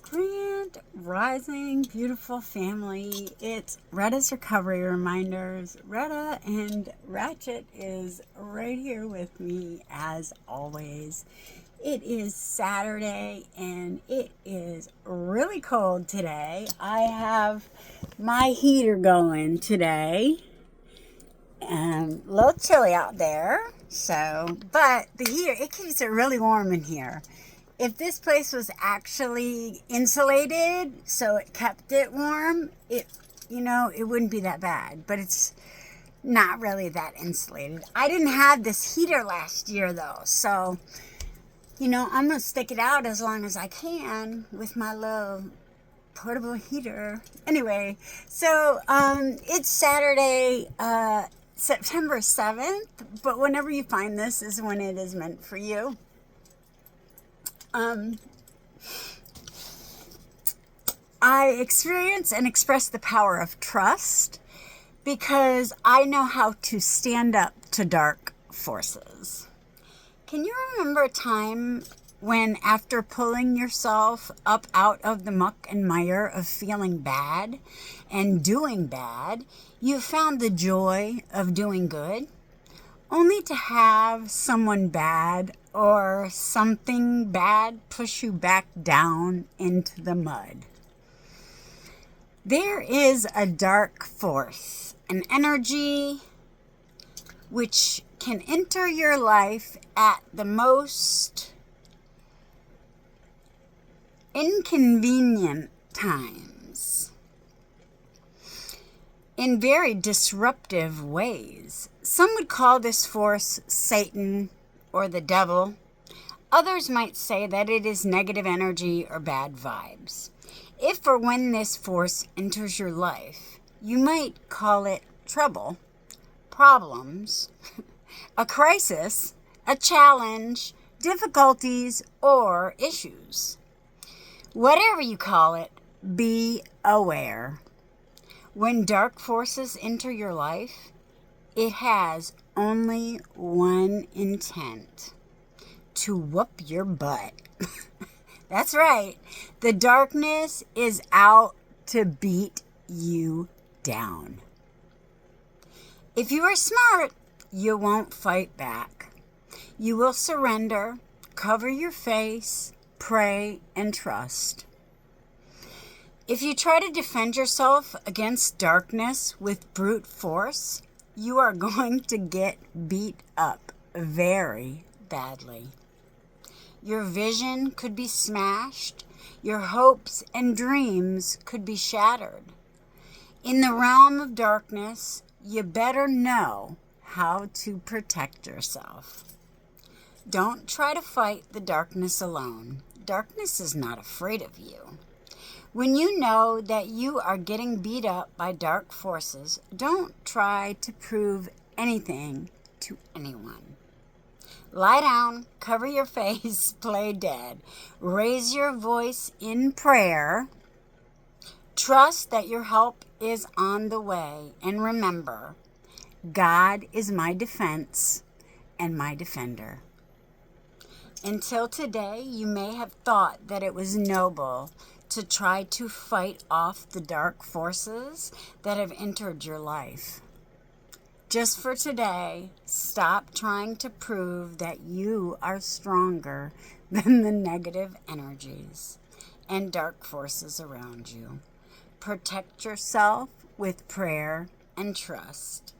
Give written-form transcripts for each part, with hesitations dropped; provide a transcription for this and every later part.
Grand Rising, beautiful family. It's Retta's Recovery Reminders. Retta and Ratchet is right here with me as always. It is Saturday and it is really cold today. I have my heater going today. A little chilly out there. But the heater, it keeps it really warm in here. If this place was actually insulated, so it kept it warm, it wouldn't be that bad. But it's not really that insulated. I didn't have this heater last year, though. So, I'm going to stick it out as long as I can with my little portable heater. Anyway, so it's Saturday, September 7th. But whenever you find this is when it is meant for you. I experience and express the power of trust because I know how to stand up to dark forces. Can you remember a time when, after pulling yourself up out of the muck and mire of feeling bad and doing bad, you found the joy of doing good? Only to have someone bad or something bad push you back down into the mud. There is a dark force, an energy which can enter your life at the most inconvenient times, in very disruptive ways. Some would call this force Satan or the devil. Others might say that it is negative energy or bad vibes. If or when this force enters your life, you might call it trouble, problems, a crisis, a challenge, difficulties, or issues. Whatever you call it, be aware. When dark forces enter your life, it has only one intent: to whoop your butt. That's right. The darkness is out to beat you down. If you are smart, you won't fight back. You will surrender, cover your face, pray, and trust. If you try to defend yourself against darkness with brute force, you are going to get beat up very badly. Your vision could be smashed. Your hopes and dreams could be shattered. In the realm of darkness, you better know how to protect yourself. Don't try to fight the darkness alone. Darkness is not afraid of you. When you know that you are getting beat up by dark forces, don't try to prove anything to anyone. Lie down, cover your face, play dead. Raise your voice in prayer. Trust that your help is on the way. And remember, God is my defense and my defender. Until today, you may have thought that it was noble to try to fight off the dark forces that have entered your life. Just for today, stop trying to prove that you are stronger than the negative energies and dark forces around you. Protect yourself with prayer and trust.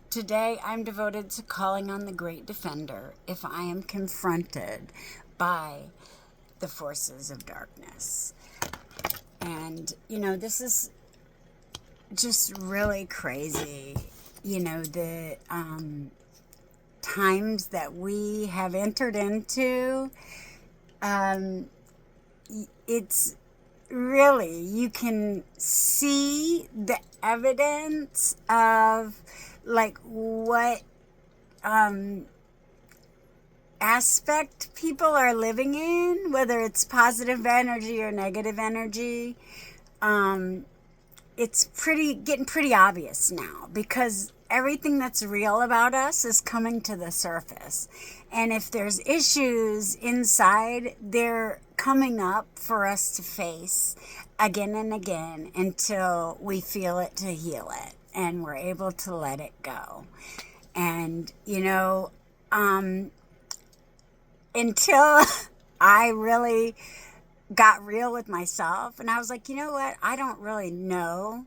Today, I'm devoted to calling on the Great Defender if I am confronted by the forces of darkness. And, this is just really crazy. The times that we have entered into, it's really, you can see the evidence of, what aspect people are living in, whether it's positive energy or negative energy. It's getting pretty obvious now because everything that's real about us is coming to the surface. And if there's issues inside, they're coming up for us to face again and again until we feel it to heal it and we're able to let it go. And, until I really got real with myself and I was like, you know what? I don't really know.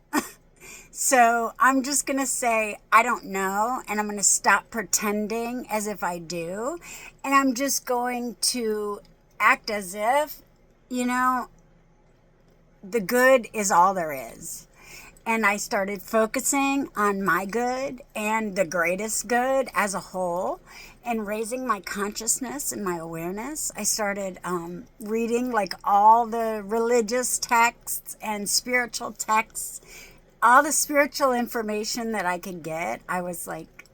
So I'm just going to say, I don't know, and I'm going to stop pretending as if I do, and I'm just going to act as if, the good is all there is. And I started focusing on my good and the greatest good as a whole and raising my consciousness and my awareness. I started reading like all the religious texts and spiritual texts, all the spiritual information that I could get. I was like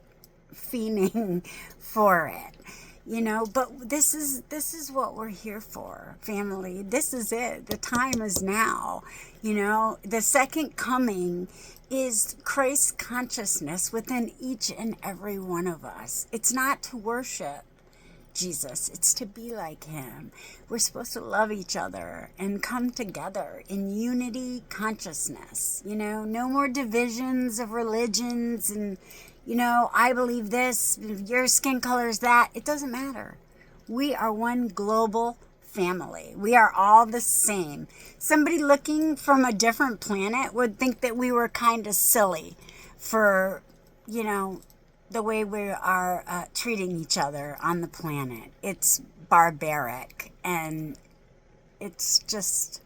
fiending for it. But this is what we're here for, family. This is it. The time is now. The second coming is Christ's consciousness within each and every one of us. It's not to worship Jesus. It's to be like him. We're supposed to love each other and come together in unity consciousness. No more divisions of religions and I believe this, your skin color is that. It doesn't matter. We are one global family. We are all the same. Somebody looking from a different planet would think that we were kind of silly for, the way we are treating each other on the planet. It's barbaric, and it's just...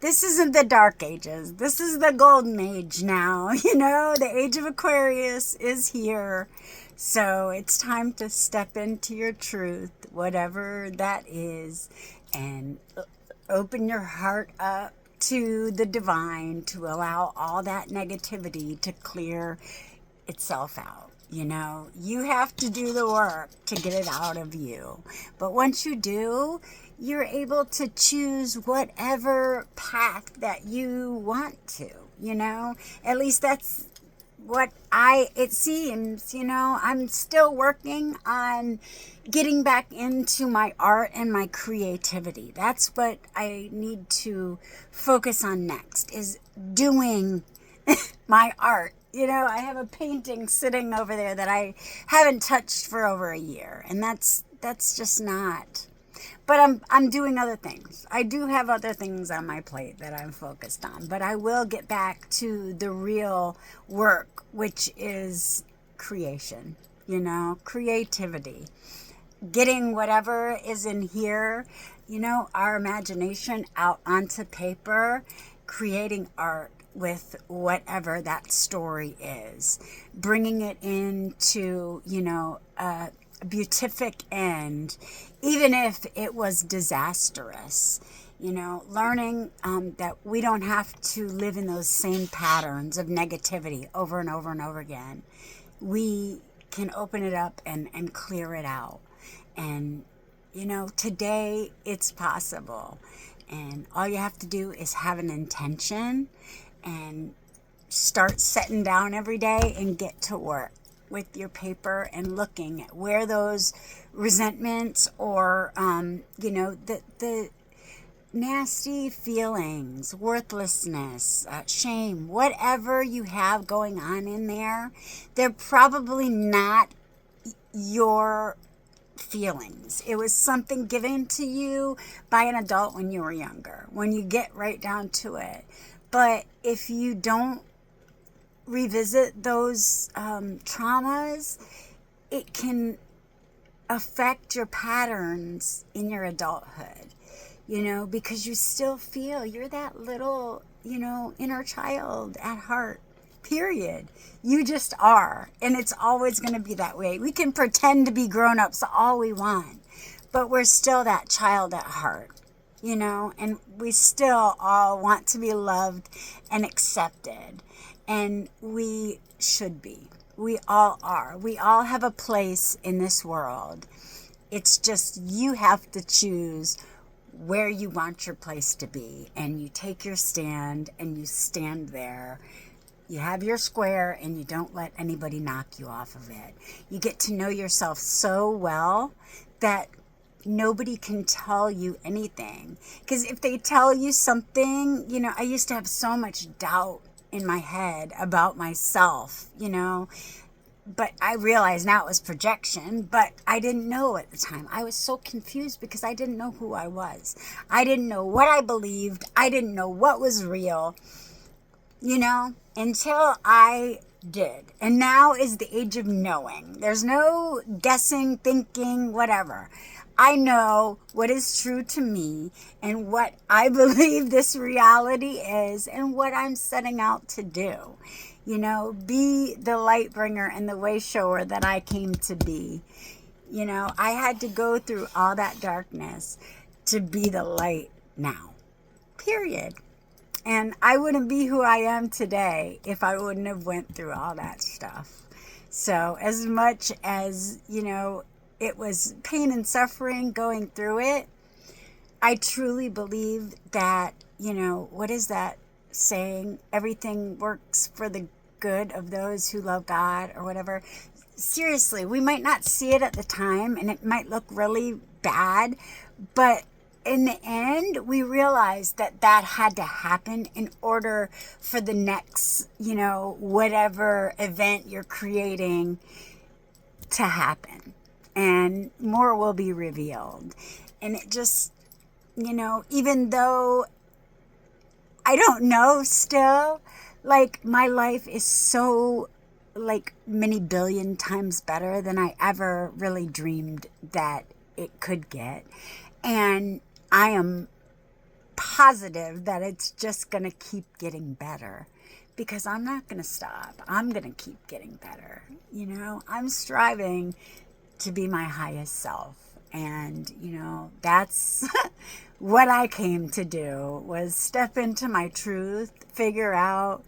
This isn't the dark ages. This is the golden age now. The age of Aquarius is here. So it's time to step into your truth, whatever that is, and open your heart up to the divine to allow all that negativity to clear itself out. You have to do the work to get it out of you. But once you do, you're able to choose whatever path that you want to, At least that's what it seems, I'm still working on getting back into my art and my creativity. That's what I need to focus on next, is doing my art. I have a painting sitting over there that I haven't touched for over a year, and that's just not... But I'm doing other things. I do have other things on my plate that I'm focused on. But I will get back to the real work, which is creation, creativity. Getting whatever is in here, our imagination out onto paper, creating art with whatever that story is. Bringing it into, a beatific end, even if it was disastrous, learning that we don't have to live in those same patterns of negativity over and over and over again. We can open it up and clear it out. And, today it's possible. And all you have to do is have an intention and start setting down every day and get to work with your paper and looking at where those resentments or, the nasty feelings, worthlessness, shame, whatever you have going on in there, they're probably not your feelings. It was something given to you by an adult when you were younger, when you get right down to it. But if you don't revisit those traumas, it can affect your patterns in your adulthood, because you still feel you're that little, inner child at heart, period. You just are, and it's always going to be that way. We can pretend to be grown-ups all we want, but we're still that child at heart, and we still all want to be loved and accepted. And we should be. We all are. We all have a place in this world. It's just you have to choose where you want your place to be. And you take your stand and you stand there, You have your square and you don't let anybody knock you off of it. You get to know yourself so well that nobody can tell you anything. Because if they tell you something, I used to have so much doubt in my head about myself, but I realize now it was projection, but I didn't know at the time. I was so confused because I didn't know who I was. I didn't know what I believed. I didn't know what was real, until I did. And now is the age of knowing. There's no guessing, thinking, whatever. I know what is true to me and what I believe this reality is and what I'm setting out to do. Be the light bringer and the way shower that I came to be. I had to go through all that darkness to be the light now. Period. And I wouldn't be who I am today if I wouldn't have went through all that stuff. So as much as, it was pain and suffering going through it, I truly believe that, what is that saying? Everything works for the good of those who love God or whatever. Seriously, we might not see it at the time and it might look really bad, but in the end, we realized that had to happen in order for the next, whatever event you're creating to happen. And more will be revealed. And it just, even though I don't know still, my life is so many billion times better than I ever really dreamed that it could get. And I am positive that it's just going to keep getting better because I'm not going to stop. I'm going to keep getting better. I'm striving to be my highest self. And, that's what I came to do, was step into my truth, figure out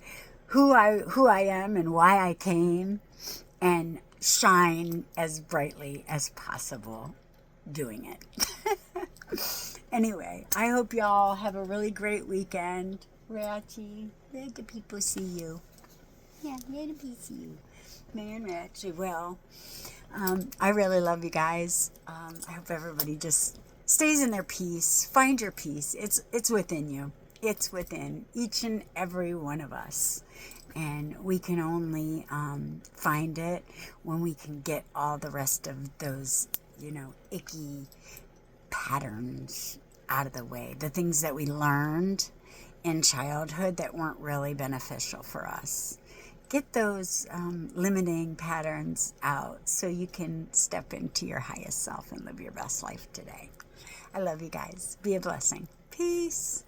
who I am and why I came, and shine as brightly as possible doing it. Anyway, I hope y'all have a really great weekend. Ratchy, let the people see you. Yeah, let the people see you. Man, Ratchy, well, I really love you guys. I hope everybody just stays in their peace. Find your peace. It's within you. It's within each and every one of us. And we can only find it when we can get all the rest of those, icky patterns out of the way. The things that we learned in childhood that weren't really beneficial for us. Get those limiting patterns out so you can step into your highest self and live your best life today. I love you guys. Be a blessing. Peace.